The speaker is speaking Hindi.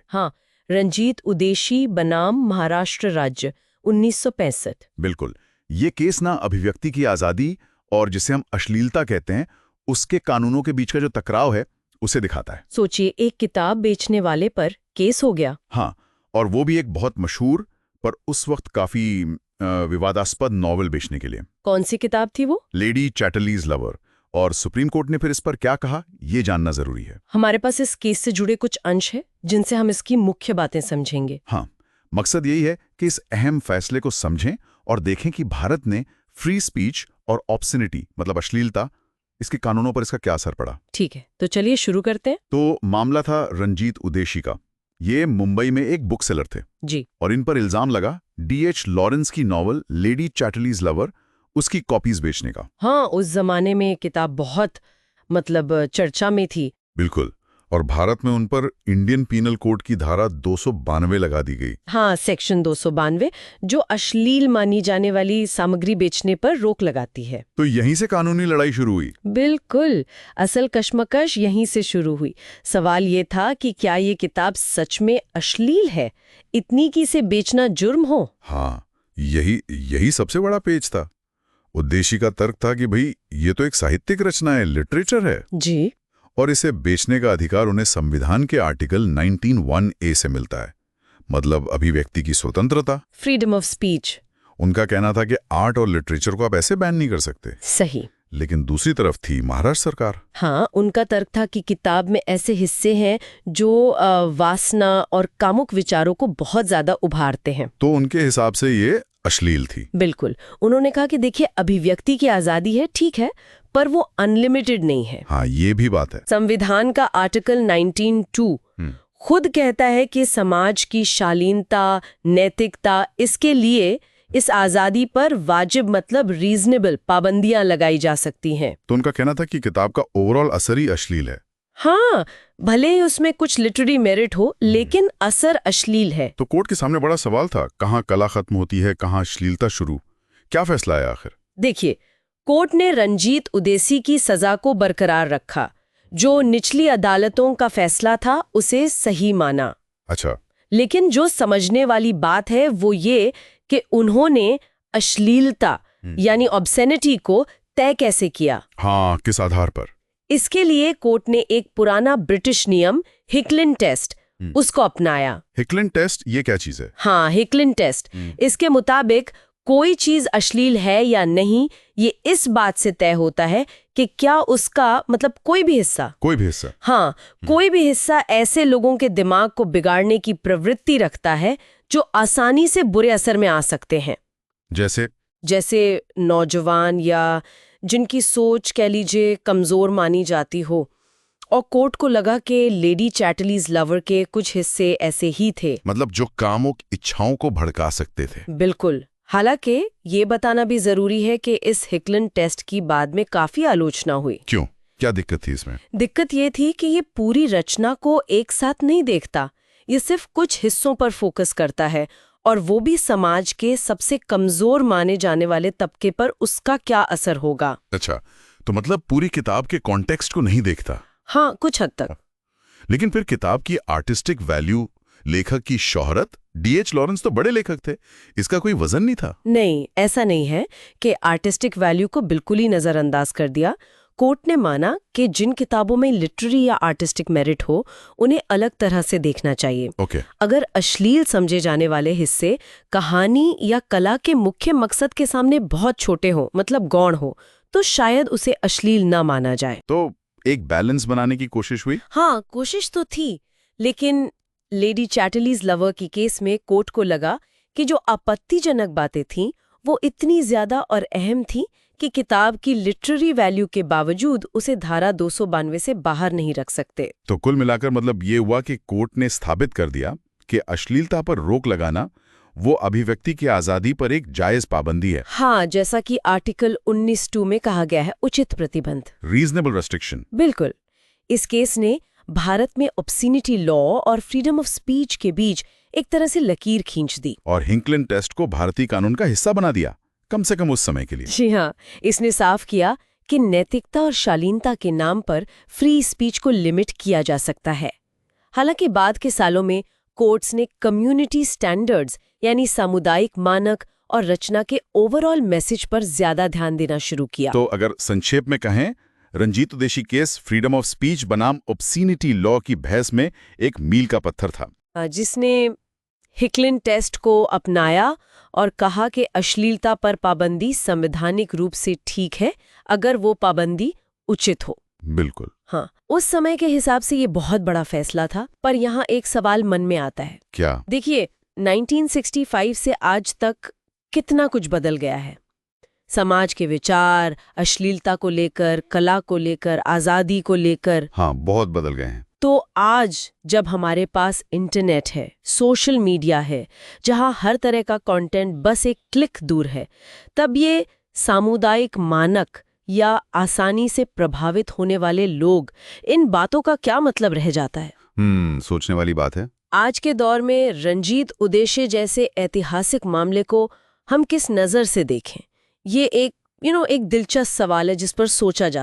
हाँ, रंजीत उदेशी बनाम महाराष्ट्र राज्य 1965। बिल्कुल। ये केस ना अभिव्यक्ति की आज़ादी और जिसे हम अश्लीलता कहते हैं उसके कानूनों के बीच का जो टकराव है उसे दिखाता है। सोचिए, एक किताब बेचने वाले पर केस हो गया। हाँ, और वो भी एक बहुत मशहूर पर उस वक्त काफी विवादास्पद नॉवेल बेचने के लिए। कौन सी किताब थी वो? Lady Chatterley's lover. और सुप्रीम कोर्ट ने फिर इस पर क्या कहा, ये जानना जरूरी है। हमारे पास इस केस से जुड़े कुछ अंश हैं जिनसे हम इसकी मुख्य बातें समझेंगे। हाँ, मकसद यही है कि इस अहम फैसले को समझें और देखें कि भारत ने फ्री स्पीच और ऑब्सिनिटी मतलब अश्लीलता, इसके कानूनों पर इसका क्या असर पड़ा। ठीक है, तो चलिए शुरू करते हैं। तो मामला था रंजीत उदेशी का। ये मुंबई में एक बुक सेलर थे जी। और इन पर इल्जाम लगा D.H. लॉरेंस की नॉवल लेडी चैटरलीज लवर उसकी कॉपीज बेचने का। हाँ, उस जमाने में किताब बहुत चर्चा में थी। बिल्कुल। और भारत में उन पर इंडियन पीनल कोड की धारा 292 लगा दी गई। हाँ, सेक्शन 292 जो अश्लील मानी जाने वाली सामग्री बेचने पर रोक लगाती है। तो यहीं से कानूनी लड़ाई शुरू हुई। बिल्कुल, असल कश्मकश यहीं से शुरू हुई। सवाल ये था कि क्या ये किताब सच में अश्लील है, इतनी कि इसे बेचना जुर्म हो। हाँ, यही सबसे बड़ा पेच था। उद्देशी का तर्क था कि भाई ये तो एक साहित्यिक रचना है, लिटरेचर है जी, और इसे बेचने का अधिकार उन्हें संविधान के आर्टिकल 19(1)(a) से मिलता है, मतलब अभिव्यक्ति की स्वतंत्रता, फ्रीडम ऑफ स्पीच। उनका कहना था कि आर्ट और लिटरेचर को आप ऐसे बैन नहीं कर सकते। सही। लेकिन दूसरी तरफ थी महाराष्ट्र सरकार। हाँ, उनका तर्क था कि किताब में ऐसे हिस्से हैं जो वासना और कामुक विचारों को बहुत ज्यादा उभारते हैं। तो उनके हिसाब से ये अश्लील थी। बिल्कुल। उन्होंने कहा कि देखिए, अभिव्यक्ति की आजादी है, ठीक है, पर वो अनलिमिटेड नहीं है। हाँ, ये भी बात है। संविधान का आर्टिकल 19(2) खुद कहता है कि समाज की शालीनता, नैतिकता, इसके लिए इस आजादी पर वाजिब मतलब रीजनेबल पाबंदियां लगाई जा सकती हैं। तो उनका कहना था कि किताब का ओवरऑल असर ही अश्लील है। हाँ, भले ही उसमें कुछ लिटरेरी मेरिट हो, लेकिन असर अश्लील है। तो कोर्ट के सामने बड़ा सवाल था, कहाँ कला खत्म होती है, कहाँ अश्लीलता शुरू। क्या फैसला आया आखिर? देखिए, कोर्ट ने रंजीत उदेसी की सजा को बरकरार रखा। जो निचली अदालतों का फैसला था उसे सही माना। अच्छा। लेकिन जो समझने वाली बात है वो ये कि उन्होंने अश्लीलता यानी ऑब्सेनिटी को तय कैसे किया। हाँ, किस आधार पर? इसके लिए कोर्ट ने एक पुराना ब्रिटिश नियम हिकलिन टेस्ट उसको अपनाया। हिकलिन टेस्ट, ये क्या चीज है? हाँ, हिकलिन टेस्ट। इसके मुताबिक कोई चीज अश्लील है या नहीं, ये इस बात से तय होता है कि क्या उसका मतलब कोई भी हिस्सा हाँ, कोई भी हिस्सा ऐसे लोगों के दिमाग को बिगाड़ने की प्रवृत्ति रखता है जो आसानी से बुरे असर में आ सकते हैं। जैसे नौजवान या जिनकी सोच कह लीजिए कमजोर मानी जाती हो। और कोर्ट को लगा कि लेडी चैटरलीज लवर के कुछ हिस्से ऐसे ही थे, मतलब जो कामुक इच्छाओं को भड़का सकते थे। बिल्कुल। हालांकि ये बताना भी जरूरी है कि इस हिकलिन टेस्ट की बाद में काफी आलोचना हुई। क्यों? क्या दिक्कत थी इसमें? दिक्कत ये थी कि ये पूरी रचना को एक साथ नहीं देखता, ये सिर्फ कुछ हिस्सों पर फोकस करता है, और वो भी समाज के सबसे कमजोर माने जाने वाले तबके पर उसका क्या असर होगा। अच्छा, तो मतलब पूरी किताब के कॉन्टेक्स्ट को नहीं देखता। हाँ, कुछ हद तक। लेकिन फिर किताब की आर्टिस्टिक वैल्यू, लेखक की शोहरत, D.H. लॉरेंस तो बड़े लेखक थे, इसका कोई वजन नहीं था? नहीं, ऐसा नहीं है कि आर्टिस्टिक वैल्यू को बिल्कुल ही नजरअंदाज कर दिया। कोर्ट ने माना कि जिन किताबों में लिटरेरी या आर्टिस्टिक मेरिट हो उन्हें अलग तरह से देखना चाहिए। अगर अश्लील समझे जाने वाले हिस्से कहानी या कला के मुख्य मकसद के सामने बहुत छोटे हो, मतलब गौण हो, तो शायद उसे अश्लील ना माना जाए। तो एक बैलेंस बनाने की कोशिश हुई? हाँ, कोशिश तो थी, लेकिन लेडी चैटरलीज लवर की केस में कोर्ट को लगा कि जो आपत्तिजनक बातें थीं वो इतनी ज्यादा और अहम थी कि किताब की लिटरेरी वैल्यू के बावजूद उसे धारा 292 से बाहर नहीं रख सकते। तो कुल मिलाकर मतलब ये हुआ कि कोर्ट ने स्थापित कर दिया कि अश्लीलता पर रोक लगाना वो अभिव्यक्ति की आजादी पर एक जायज पाबंदी है। हाँ, जैसा कि आर्टिकल 19(2) में कहा गया है, उचित प्रतिबंध, रीजनेबल रेस्ट्रिक्शन। बिल्कुल। इस केस ने भारत में ऑब्सिनिटी लॉ और फ्रीडम ऑफ स्पीच के बीच एक तरह से लकीर खींच दी और हिकलिन टेस्ट को भारतीय कानून का हिस्सा बना दिया, कम से कम उस समय के लिए। जी हाँ, इसने साफ किया कि नैतिकता और शालीनता के नाम पर फ्री स्पीच को लिमिट किया जा सकता है। हालांकि बाद के सालों में कोर्ट्स ने कम्युनिटी स्टैंडर्ड्स यानी सामुदायिक मानक और रचना के ओवरऑल मैसेज पर ज्यादा ध्यान देना शुरू किया। तो अगर संक्षेप में कहें, Ranjit Udeshi case freedom of speech बनाम ऑब्सीनिटी लॉ की बहस में एक मील का पत्थर था, जिसने हिकलिन टेस्ट को अपनाया और कहा कि अश्लीलता पर पाबंदी संवैधानिक रूप से ठीक है अगर वो पाबंदी उचित हो। बिल्कुल। हाँ, उस समय के हिसाब से ये बहुत बड़ा फैसला था, पर यहाँ एक सवाल मन में आता है। क्या? देखिए, 1965 से आज तक कितना कुछ बदल गया है। समाज के विचार, अश्लीलता को लेकर, कला को लेकर, आज़ादी को लेकर। हाँ, बहुत बदल गए हैं। तो आज जब हमारे पास इंटरनेट है, सोशल मीडिया है, जहाँ हर तरह का कंटेंट बस एक क्लिक दूर है, तब ये सामुदायिक मानक या आसानी से प्रभावित होने वाले लोग, इन बातों का क्या मतलब रह जाता है? सोचने वाली बात है। आज के दौर में रंजीत उदेशी जैसे ऐतिहासिक मामले को हम किस नज़र से देखें, ये एक दिलचस्प सवाल है जिस पर सोचा जा